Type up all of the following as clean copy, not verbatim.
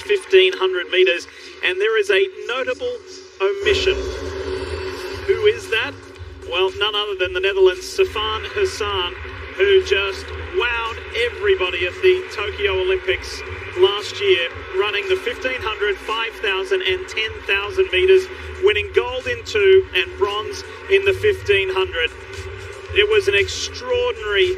women's 1,500 metres, and there is a notable omission. Who is that? Well, none other than the Netherlands' Sifan Hassan, who just wowed everybody at the Tokyo Olympics last year, running the 1,500, 5,000 and 10,000 metres, winning gold in 2 and bronze in the 1,500. It was an extraordinary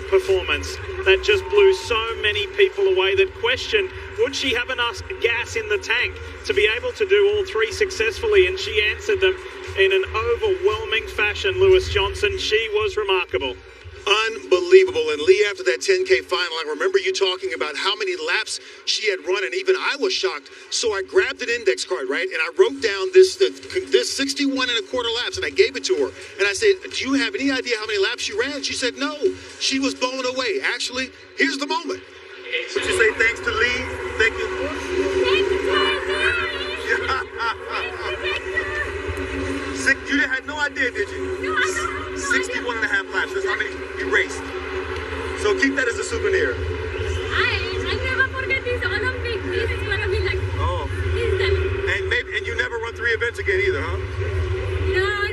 performance that just blew so many people away that questioned, would she have enough gas in the tank to be able to do all three successfully? And she answered them in an overwhelming fashion, Lewis Johnson. She was remarkable. Unbelievable. And Lee, after that 10K final, I remember you talking about how many laps she had run, and even I was shocked. So I grabbed an index card, right, and I wrote down this 61 and a quarter laps, and I gave it to her. And I said, do you have any idea how many laps she ran? She said no. She was blown away. Actually, here's the moment. Would you say thanks to Lee? Thank you. You had no idea, did you? No, I know. 61 and a half laps. That's how many you raced. So keep that as a souvenir. I never forget this Olympic. This is gonna be like. Oh. And you never run 3 events again either, huh? No,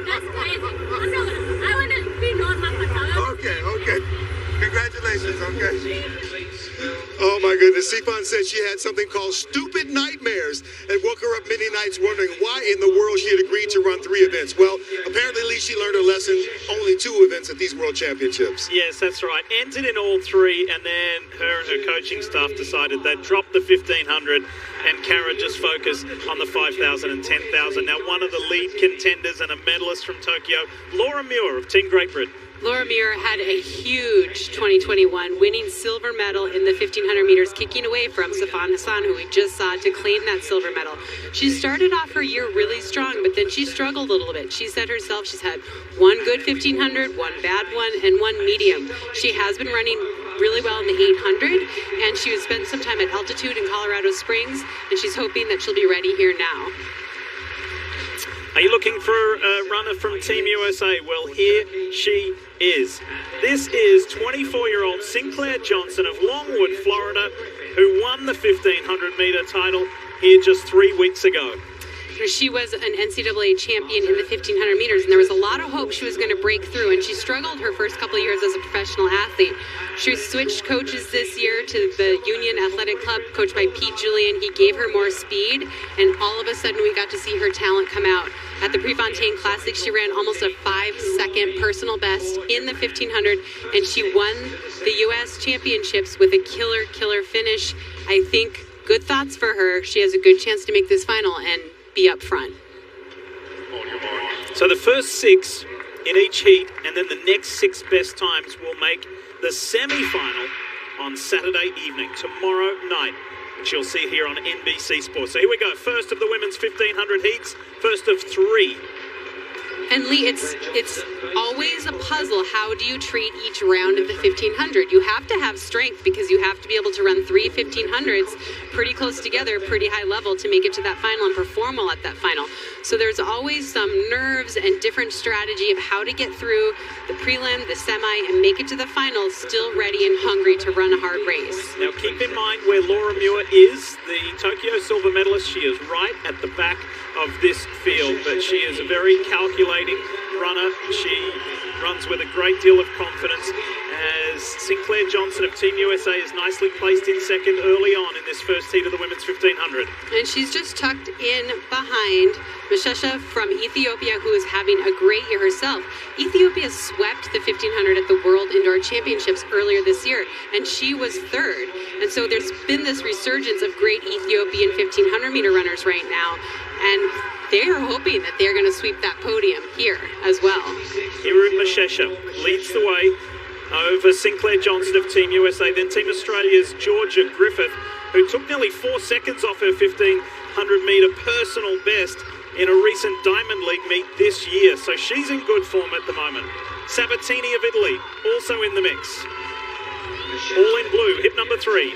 that's crazy. I wanna be normal for now. Okay. Congratulations, okay. Oh my goodness, Sifan said she had something called stupid nightmares and woke her up many nights wondering why in the world she had agreed to run 3 events. Well, apparently, Lee, she learned her lesson, only 2 events at these World Championships. Yes, that's right. Entered in all 3, and then her and her coaching staff decided they'd drop the 1,500 and Cara just focus on the 5,000 and 10,000. Now, one of the lead contenders and a medalist from Tokyo, Laura Muir of Team Great Britain. Laura Muir had a huge 2021, winning silver medal in the 1,500 meters, kicking away from Sifan Hassan, who we just saw, to claim that silver medal. She started off her year really strong, but then she struggled a little bit. She said herself she's had 1 good 1,500, 1 bad one, and 1 medium. She has been running really well in the 800, and she has spent some time at altitude in Colorado Springs, and she's hoping that she'll be ready here now. Are you looking for a runner from Team USA? Well, here she is. This is 24-year-old Sinclair Johnson of Longwood, Florida, who won the 1,500-meter title here just 3 weeks ago. She was an NCAA champion in the 1,500 meters, and there was a lot of hope she was going to break through, and she struggled her first couple of years as a professional athlete. She switched coaches this year to the Union Athletic Club, coached by Pete Julian. He gave her more speed, and all of a sudden we got to see her talent come out. At the Prefontaine Classic, she ran almost a 5-second personal best in the 1,500, and she won the U.S. championships with a killer finish. I think good thoughts for her. She has a good chance to make this final and be up front. So the first 6 in each heat, and then the next 6 best times will make the semi-final on Saturday evening, tomorrow night, which you'll see here on NBC Sports. So here we go, first of the women's 1,500 heats, first of 3. And Lee, it's always a puzzle. How do you treat each round of the 1,500? You have to have strength because you have to be able to run 3 1,500s pretty close together, pretty high level to make it to that final and perform well at that final. So there's always some nerves and different strategy of how to get through the prelim, the semi, and make it to the final still ready and hungry to run a hard race. Now keep in mind where Laura Muir is, the Tokyo silver medalist. She is right at the back of this field, but she is a very calculating runner. She runs with a great deal of confidence, as Sinclair Johnson of Team USA is nicely placed in second early on in this first heat of the women's 1,500. And she's just tucked in behind Mashesha from Ethiopia, who is having a great year herself. Ethiopia swept the 1,500 at the World Indoor Championships earlier this year, and she was third. And so there's been this resurgence of great Ethiopian 1,500-meter runners right now, and they are hoping that they're going to sweep that podium here as well. Hirun Mashesha leads the way over Sinclair Johnson of Team USA, then Team Australia's Georgia Griffith, who took nearly 4 seconds off her 1,500-meter personal best in a recent Diamond League meet this year, so she's in good form at the moment. Sabatini of Italy, also in the mix. All in blue, hit number 3.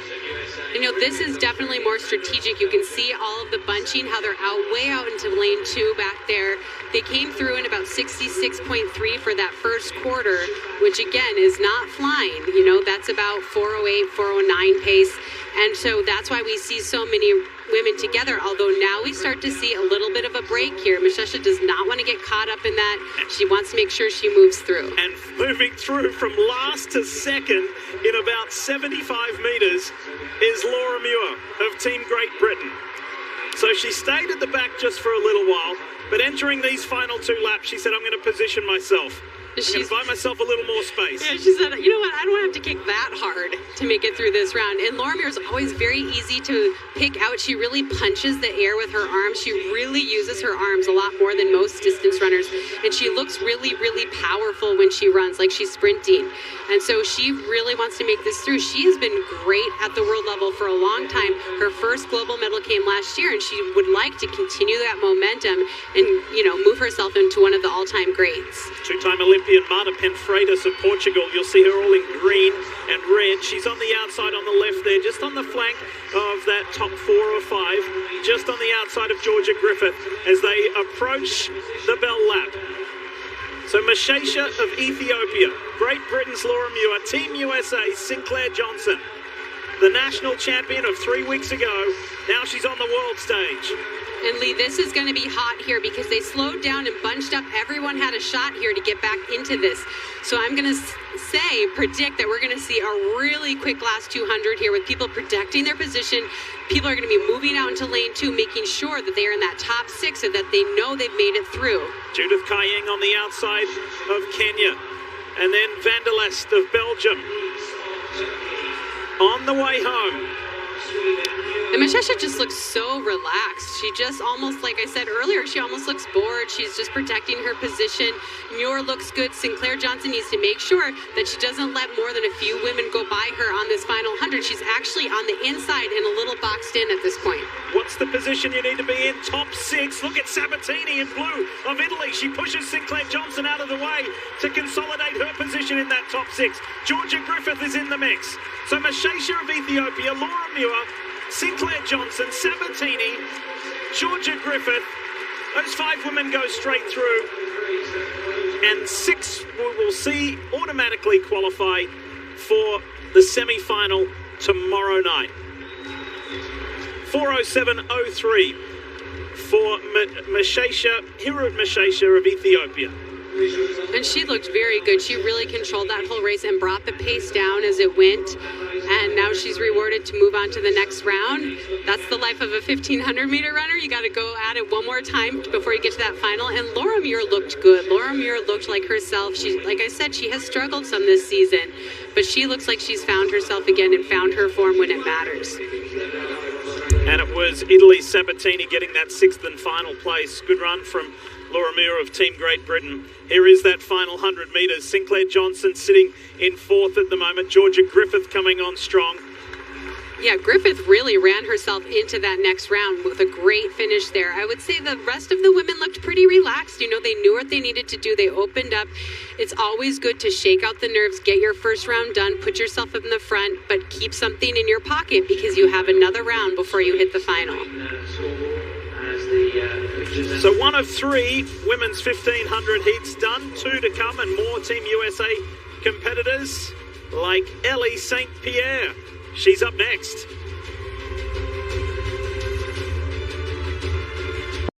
You know, this is definitely more strategic. You can see all of the bunching, how they're way out into lane 2 back there. They came through in about 66.3 for that first quarter, which again is not flying. You know, that's about 408, 409 pace. And so that's why we see so many women together, although now we start to see a little bit of a break here. Mashesha does not want to get caught up in that. She wants to make sure she moves through. And moving through from last to second in about 75 metres is Laura Muir of Team Great Britain. So she stayed at the back just for a little while, but entering these final 2 laps, she said, I'm going to position myself. I'm going to buy myself a little more space. Yeah, she said, you know what, I don't have to kick that hard to make it through this round. And Laura Muir is always very easy to pick out. She really punches the air with her arms. She really uses her arms a lot more than most distance runners. And she looks really, really powerful when she runs, like she's sprinting. And so she really wants to make this through. She has been great at the world level for a long time. Her first global medal came last year, and she would like to continue that momentum and, you know, move herself into one of the all-time greats. Two-time Olympian Marta Penfreitas of Portugal. You'll see her all in green and red. She's on the outside on the left there, just on the flank of that top 4 or 5, just on the outside of Georgia Griffith as they approach the bell lap. So Mashesha of Ethiopia, Great Britain's Laura Muir, Team USA, Sinclair Johnson, the national champion of 3 weeks ago. Now she's on the world stage. And Lee, this is going to be hot here because they slowed down and bunched up. Everyone had a shot here to get back into this. So I'm going to predict that we're going to see a really quick last 200 here with people protecting their position. People are going to be moving out into lane 2, making sure that they are in that top 6 so that they know they've made it through. Judith Kaying on the outside of Kenya. And then Van der Lest of Belgium on the way home. And Mashesha just looks so relaxed. She just almost, like I said earlier, she almost looks bored. She's just protecting her position. Muir looks good. Sinclair Johnson needs to make sure that she doesn't let more than a few women go by her on this final 100. She's actually on the inside and a little boxed in at this point. What's the position you need to be in? Top 6. Look at Sabatini in blue of Italy. She pushes Sinclair Johnson out of the way to consolidate her position in that top 6. Georgia Griffith is in the mix. So Mashesha of Ethiopia, Laura Muir, Sinclair Johnson, Sabatini, Georgia Griffith. Those 5 women go straight through. And 6 we will see automatically qualify for the semi-final tomorrow night. 4:07:03 for Mashesha, Hirut Mashesha of Ethiopia. And she looked very good. She really controlled that whole race and brought the pace down as it went. And now she's rewarded to move on to the next round. That's the life of a 1,500-meter runner. You got to go at it one more time before you get to that final. And Laura Muir looked good. Laura Muir looked like herself. She, like I said, she has struggled some this season, but she looks like she's found herself again and found her form when it matters. And it was Italy's Sabatini getting that 6th and final place. Good run from Laura Muir of Team Great Britain. Here is that final 100 metres. Sinclair Johnson sitting in 4th at the moment. Georgia Griffith coming on strong. Yeah, Griffith really ran herself into that next round with a great finish there. I would say the rest of the women looked pretty relaxed. You know, they knew what they needed to do. They opened up. It's always good to shake out the nerves, get your first round done, put yourself in the front, but keep something in your pocket because you have another round before you hit the final. So 1 of 3 women's 1,500 heats done, 2 to come, and more Team USA competitors like Ellie St. Pierre. She's up next.